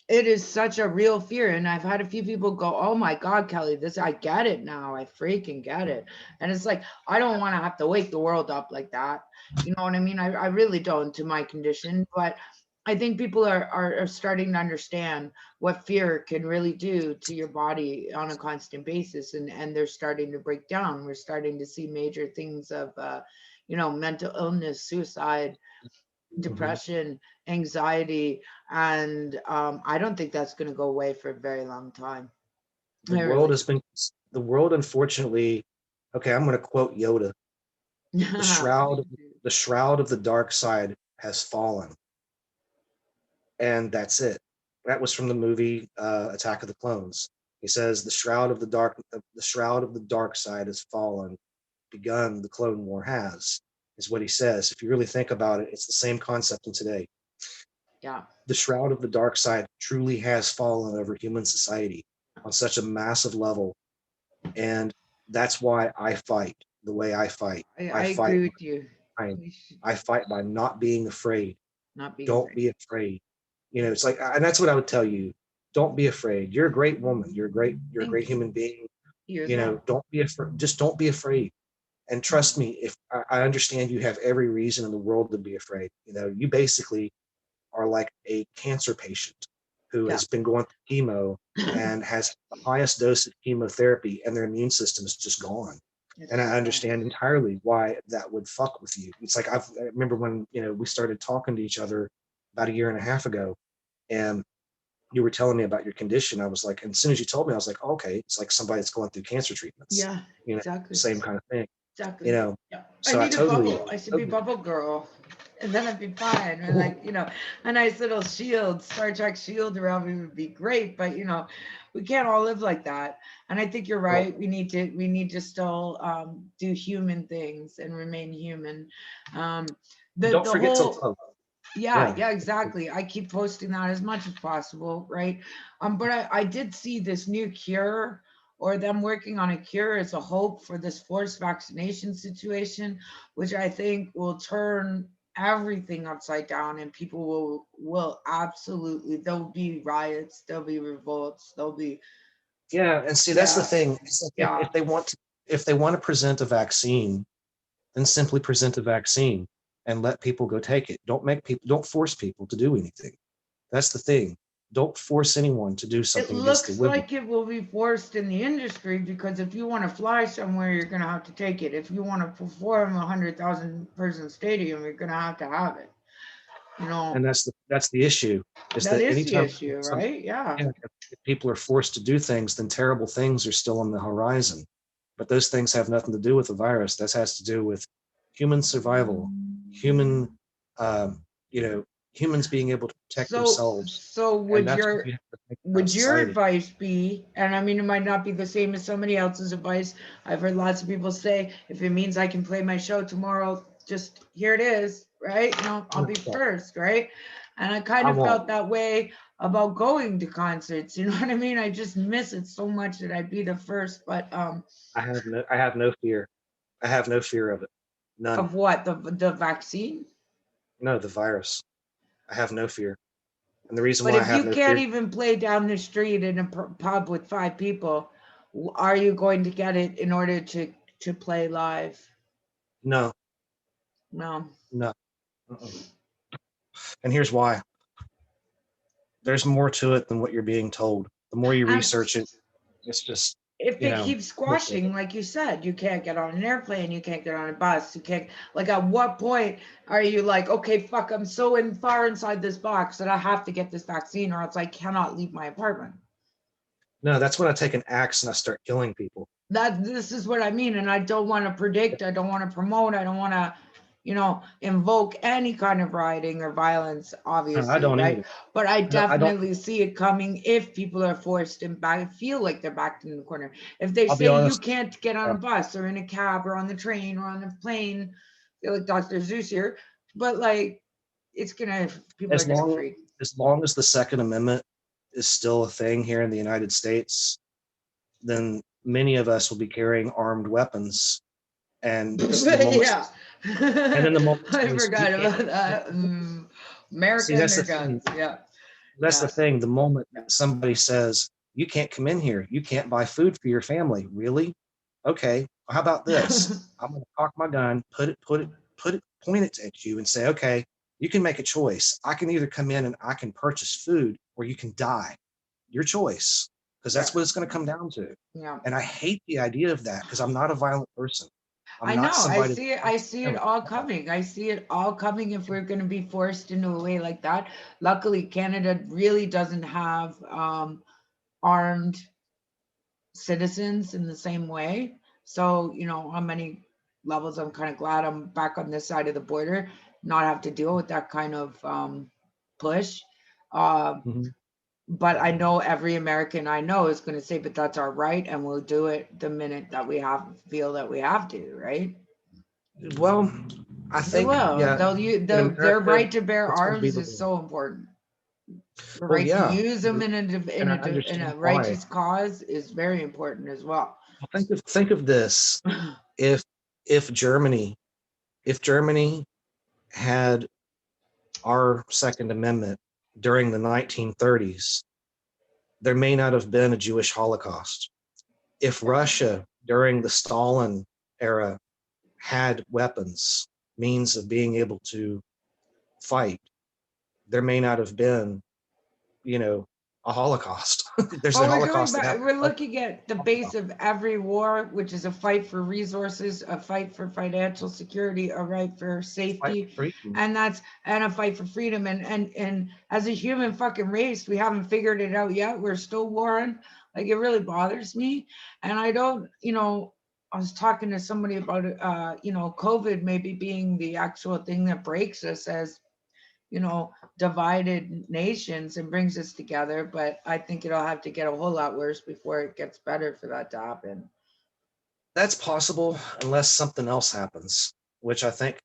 it is such a real fear. And I've had a few people go, oh my God, Kelly, I get it now. I freaking get it. And it's like, I don't want to have to wake the world up like that. You know what I mean? I really don't, to my condition, but I think people are starting to understand what fear can really do to your body on a constant basis. And they're starting to break down. We're starting to see major things of, mental illness, suicide, Mhm. depression, anxiety, and I don't think that's going to go away for a very long time. The I world really has been, the world, unfortunately, okay, I'm going to quote Yoda. do. The shroud, the shroud of the dark side has fallen, and that's it. That was from the movie Attack of the Clones. He says the shroud of the dark side has fallen. Begun the Clone War has, is what he says. If you really think about it, it's the same concept in today. Yeah, The shroud of the dark side truly has fallen over human society on such a massive level, and that's why I fight the way I fight. I I fight agree with you. by We should I fight by not being afraid. not being Don't afraid. be afraid. It's like, and that's what I would tell you. Don't be afraid. You're a great woman. You're a great Thank you. human being. You as well. Don't be afraid. Just don't be afraid. And trust me, if I understand you have every reason in the world to be afraid. You basically are like a cancer patient who Yeah. has been going through chemo and has the highest dose of chemotherapy, and their immune system is just gone. It's And I just understand entirely why that would fuck with you. It's like I remember when we started talking to each other about a year and a half ago, and you were telling me about your condition. I was like, and as soon as you told me, I was like, oh, okay, it's like somebody that's going through cancer treatments. yeah, exactly. Same kind of thing. You Exactly. know, Yeah. I so I need a totally, bubble. I should be totally bubble girl. and then I'd be fine. Or like, a nice little shield, Star Trek shield around me would be great. But we can't all live like that. And I think you're right. We need to still do human things and remain human. The Don't the forget to whole love. Yeah, Yeah. yeah, exactly. I keep posting that as much as possible, right? But I did see this new cure, or them working on a cure as a hope for this forced vaccination situation, which I think will turn everything upside down, and people will absolutely, there'll be riots, there'll be revolts, there'll be, Yeah, and see, that's the yeah, thing. It's like yeah. if they want to present a vaccine, then simply present a vaccine and let people go take it. Don't force people to do anything. That's the thing. Don't force anyone to do It something against their looks will. like it will be forced in the industry, because if you want to fly somewhere, you're going to have to take it. If you want to perform 100,000 person stadium, you're going to have it. And that's the issue, is That that is the anytime issue, right? Yeah. yeah, if people are forced to do things, then terrible things are still on the horizon. But those things have nothing to do with the virus. That has to do with human survival, human, um, you know, humans being able to protect So, themselves. so And would that's what your we have to think about would your society. advice be, and I mean, it might not be the same as somebody else's advice. I've heard lots of people say, if it means I can play my show tomorrow, just here it is, right? I'll be first, right? And I kind I of won't. felt that way about going to concerts. You know what I mean? I just miss it so much that I'd be the first. But I have no fear. I have no fear of it. None. of what? The vaccine? No, the virus. I have no fear. And the reason But why I if have you no can't fear, even play down the street in a pub with 5 people, are you going to get it in order to play live? no, No. no. Uh-uh. And here's why. There's more to it than what you're being told. The more you And research it, it's just, if you it know, keeps squashing, like you said, you can't get on an airplane, you can't get on a bus, you can't, like, at what point are you like, okay, fuck, I'm so far inside this box that I have to get this vaccine, or else I cannot leave my apartment? no, that's when I take an axe and I start killing people. This is what I mean. And I don't want to predict, I don't want to promote, I don't want to, invoke any kind of rioting or violence, No, I obviously, don't right? either. But I I don't. definitely see it coming if people are forced and back, feel like they're backed in the corner. If they I'll be say you honest. can't get on a bus or in a cab or on the train or on a plane, feel like Dr. Zeus here, but like people are As gonna long freak. as long as the Second Amendment is still a thing here in the United States, then many of us will be carrying armed weapons. And the moment, Yeah. and then the moment I says you forgot can't. about that. See, America and that's their the thing. guns. Yeah. That's the Yeah. thing. The moment somebody says you can't come in here, you can't buy food for your family. Really? Okay. How about this? I'm going to cock my gun, point it at you, and say, okay, you can make a choice. I can either come in and I can purchase food, or you can die. Your choice, because Yeah. that's what it's going to come down to. Yeah. And I hate the idea of that, because I'm not a violent person. I'm I not know. I somebody. see it. I see it all coming. I see it all coming if we're going to be forced into a way like that. Luckily, Canada really doesn't have armed citizens in the same way. So, on many levels, I'm kind of glad I'm back on this side of the border, not have to deal with that kind of push. Um, Mhm. but I know every American I know is going to say, but that's our right, and we'll do it the minute that we feel that we have to, right? Well, I They think, will. yeah, in Their America, right to bear it's going to be arms the is so important. The well, right to yeah, use them in and I in understand a why. righteous cause is very important as well. Well, think of this. If if Germany if Germany had our Second Amendment during the 1930s, there may not have been a Jewish Holocaust. If Russia during the Stalin era had weapons, means of being able to fight, there may not have been, you know, a Holocaust. There's a Well, we're going Holocaust that back, happened. we're looking at the base of every war, which is a fight for resources, a fight for financial security, a right for Fight for safety, freedom. and a fight for freedom. And as a human fucking race, we haven't figured it out yet. We're still warring. Like, it really bothers me. And I don't, I was talking to somebody about, COVID maybe being the actual thing that breaks us as, divided nations and brings us together. But I think it'll have to get a whole lot worse before it gets better for that to happen. That's possible unless something else happens, which I think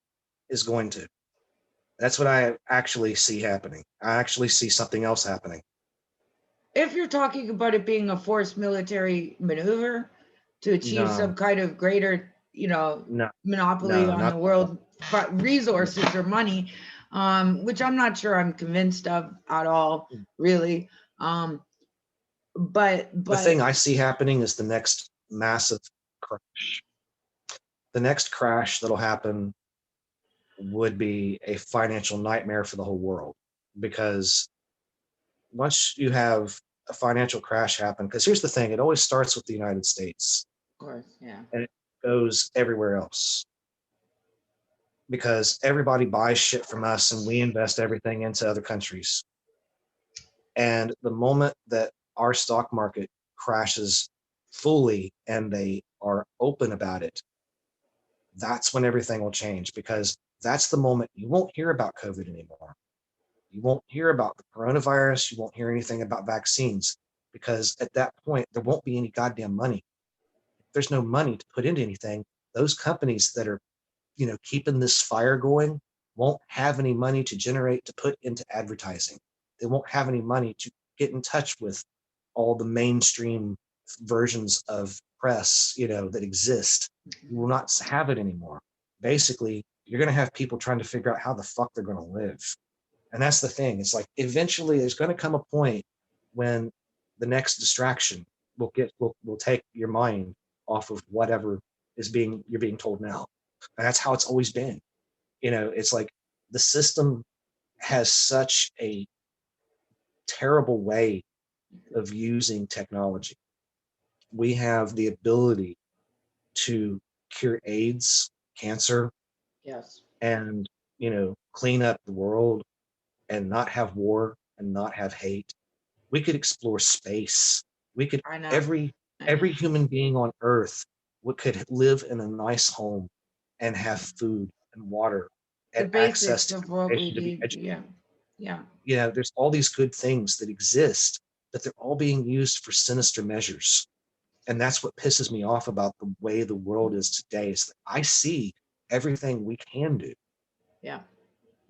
is going to. That's what I actually see happening. I actually see something else happening. If you're talking about it being a forced military maneuver to achieve No, some kind of greater, no, monopoly no, on not the world resources or money, which I'm not sure I'm convinced of at all, really. But the thing I see happening is the next massive crash. The next crash that'll happen would be a financial nightmare for the whole world, because once you have a financial crash happen, because here's the thing, it always starts with the United States of course, yeah. and it goes everywhere else, because everybody buys shit from us and we invest everything into other countries. And the moment that our stock market crashes fully and they are open about it, that's when everything will change, because that's the moment you won't hear about COVID anymore. You won't hear about the coronavirus. You won't hear anything about vaccines, because at that point, there won't be any goddamn money. If there's no money to put into anything, those companies that are, keeping this fire going won't have any money to generate to put into advertising. They won't have any money to get in touch with all the mainstream versions of press, that exist. You will not have it anymore. Basically, you're going to have people trying to figure out how the fuck they're going to live. And that's the thing. It's like eventually there's going to come a point when the next distraction will take your mind off of whatever you're being told now. And that's how it's always been. It's like the system has such a terrible way of using technology. We have the ability to cure AIDS, cancer, Yes. and, clean up the world and not have war and not have hate. We could explore space. We could I know. every human being on earth could live in a nice home and have food and water The and access basics to of what we information, to be need. educated. Yeah. There's all these good things that exist, but they're all being used for sinister measures. And that's what pisses me off about the way the world is today, is that I see everything we can do, Yeah.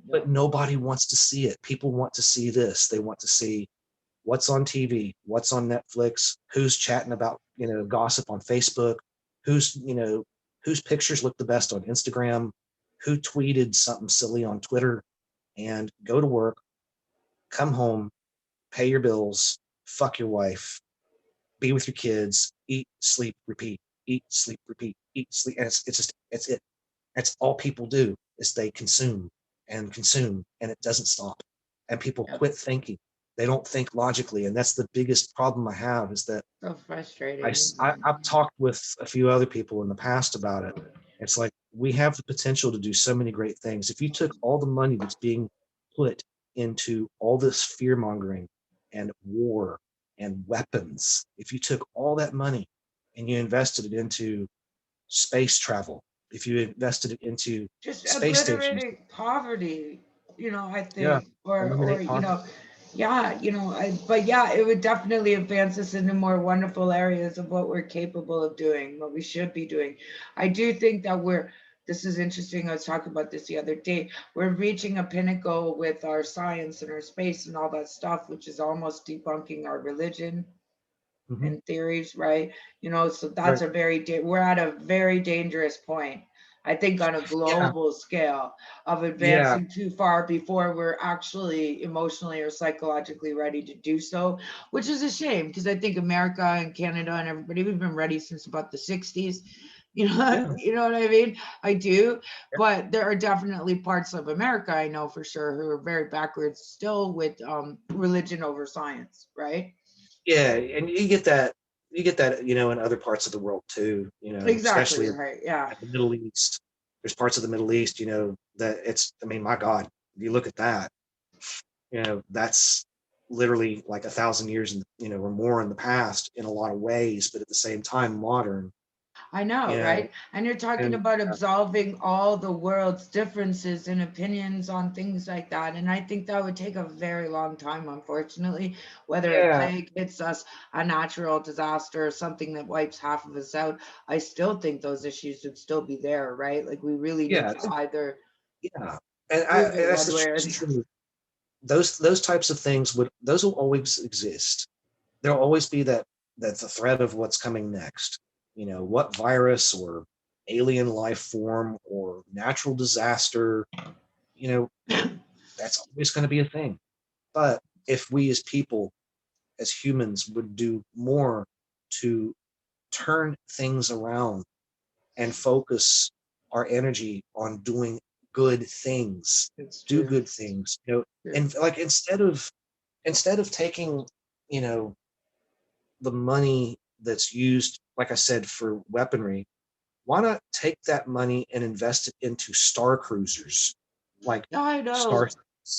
but nobody wants to see it. People want to see this. They want to see what's on TV, what's on Netflix, who's chatting about, gossip on Facebook, whose pictures look the best on Instagram, who tweeted something silly on Twitter, and go to work, come home, pay your bills, fuck your wife, be with your kids, eat, sleep, repeat, eat, sleep, repeat, eat, sleep. And it's it. That's all people do, is they consume and consume, and it doesn't stop. And people Yep. quit thinking. They don't think logically. And that's the biggest problem I have, is that So frustrating. I've talked with a few other people in the past about it. It's like, we have the potential to do so many great things. If you took all the money that's being put into all this fear mongering and war and weapons, if you took all that money and you invested it into space travel, if you invested it into Just space stations, obliterating poverty, I yeah, think, or eliminate poverty. yeah, but yeah, it would definitely advance us into more wonderful areas of what we're capable of doing, what we should be doing. I do think that this is interesting. I was talking about this the other day. We're reaching a pinnacle with our science and our space and all that stuff, which is almost debunking our religion Mhm. and theories, right? So that's Right. we're at a very dangerous point, I think, on a Yeah, global scale of yeah, advancing too far before we're actually emotionally or psychologically ready to do so, which is a shame, because I think America and Canada and everybody, we've been ready since about the 60s. yeah. You know what I mean? I do, but there are definitely parts of America, I know for sure, who are very backwards still with religion over science, right? Yeah, and you get that, in other parts of the world too, Exactly especially right. Yeah. at the Middle East. There's parts of the Middle East, that I mean, my God, you look at that, that's literally like 1,000 years, or more in the past in a lot of ways, but at the same time modern. I know, you know, right? And you're talking and about absolving all the world's differences and opinions on things like that. And I think that would take a very long time, unfortunately, whether a yeah, plague hits us, a natural disaster, or something that wipes half of us out. I still think those issues would still be there, right? Like we really need yeah, to either yeah. And prove it that's one the way or truth the too. Those types of things those will always exist. There'll always be that the threat of what's coming next. You know, what virus or alien life form or natural disaster, you know, that's always going to be a thing. But if we as people, as humans, would do more to turn things around and focus our energy on doing good things, It's do true. good things, you know, True. and like instead of taking, you know, the money that's used, like I said, for weaponry, why not take that money and invest it into star cruisers like I Star? know.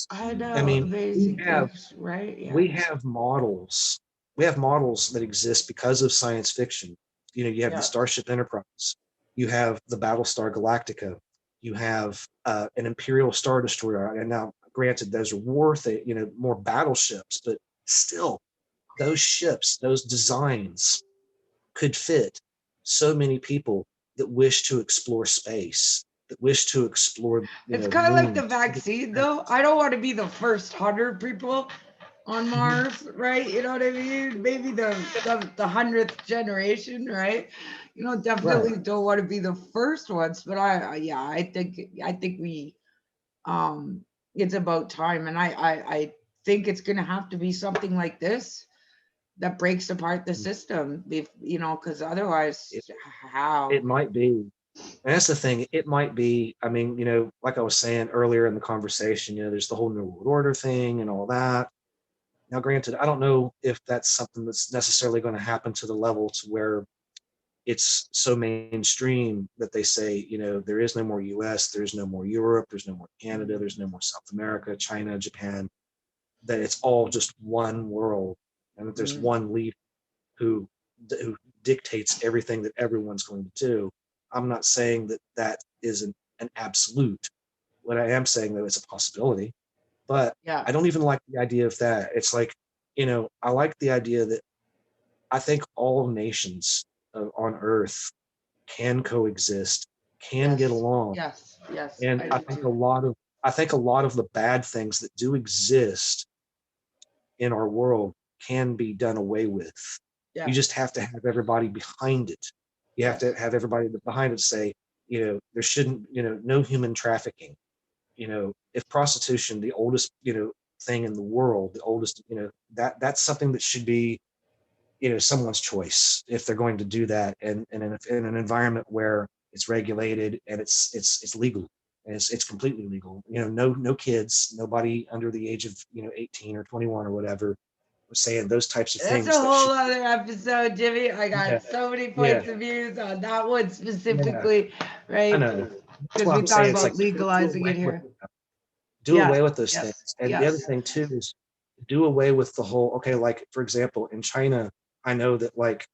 I I know. mean, Amazing things, right? Yeah. we have models. We have models that exist because of science fiction. You know, you have the Yeah. Starship Enterprise, you have the Battlestar Galactica, you have an Imperial Star Destroyer. And now, granted, those are worth it, you know, more battleships, but still, those ships, those designs could fit so many people that wish to explore space, that wish to explore, you It's know, kind of like the moons. vaccine, though. I don't want to be the first 100 people on Mhm. Mars, right? You know what I mean? Maybe the 100th generation, right? You know, Right. definitely don't want to be the first ones, but yeah, I think we um it's about time, and I think it's gonna have to be something like this that breaks apart the system, if you know, because otherwise, It, it how? might be. And that's the thing. It might be. I mean, you know, like I was saying earlier in the conversation, you know, there's the whole New World Order thing and all that. Now, granted, I don't know if that's something that's necessarily going to happen to the level to where it's so mainstream that they say, you know, there is no more US, there's no more Europe, there's no more Canada, there's no more South America, China, Japan, that it's all just one world and that there's Mm, one leader who who dictates everything that everyone's going to do. I'm not saying that that is an absolute. What I am saying though, it's a possibility. But yeah. I don't even like the idea of that. It's like, you know, I like the idea that I think all nations on Earth can coexist, can get Yes. along, Yes. Yes. and I I do think too. I think a lot of the bad things that do exist in our world can be done away with. You Yeah. just have to have everybody behind it. You have to Yes. have everybody behind it say, you know, there shouldn't, you know, no human trafficking. You know, if prostitution, the oldest, you know, thing in the world, the oldest, you know, that's something that should be, you know, someone's choice if they're going to do that, and in an environment where it's regulated and it's legal, and it's completely legal. You know, no kids, nobody under the age of, you know, 18 or 21 or whatever, was saying those types of That's a things that whole should. other episode, Jimmy. I Yeah, got so many yeah, points of views on that one yeah. specifically, I right? know. That's Because what we I'm thought saying. It's like about do legalizing away it with here. do Yes. away with those things. Yes. And the other Yes. thing too is do away with the whole, okay, like for example, in China, I know that like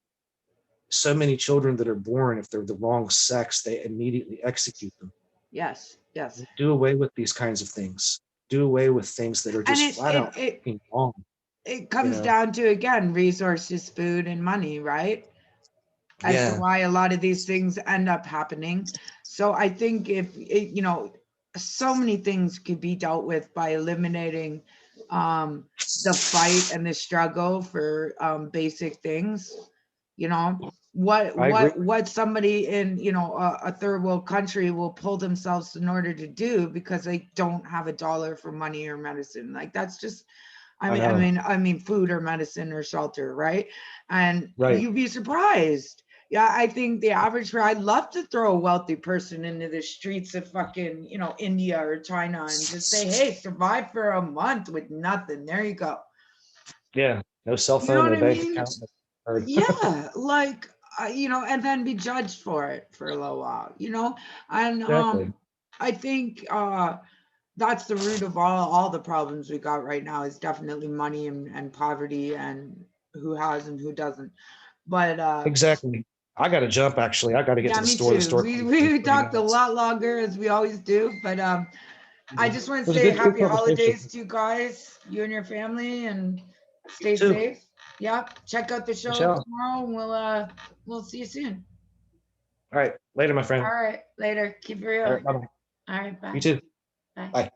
so many children that are born, if they're the wrong sex, they immediately execute them. Yes. Yes. Do away with these kinds of things. Do away with things that are And just flat out wrong. it You comes know? down to, again, resources, food, and money, right? As to Yeah, why a lot of these things end up happening. So I think if it, so many things could be dealt with by eliminating um, the fight and the struggle for basic things. You know, what I agree. what what somebody in a third world country will pull themselves in order to do because they don't have a dollar for money or medicine. Like that's just I I mean, I know. mean, I mean, food or medicine or shelter, right? And Right. you'd be surprised. Yeah, I think the average. I'd love to throw a wealthy person into the streets of fucking, India or China and just say, "Hey, survive for a month with nothing." There you go. Yeah. No cell You know phone, what no I bank mean? account. No card. Yeah, like and then be judged for it for a little while, and Exactly. I think that's the root of all the problems we got right now is definitely money and poverty and who has and who doesn't. But Exactly. I got to jump, actually. I got to get Yeah, to the me store. The too. store. We, closes in we 30 talked a minutes. lot longer as we always do, but I just want It to was a say good happy conversation. holidays to you guys, you and your family, and stay too. safe. Yeah, check out the show Michelle. tomorrow, and we'll see you soon. All right. Later, my friend. All right, later. Keep it real. All right. Bye-bye. All right, bye. You too. Bye. Bye.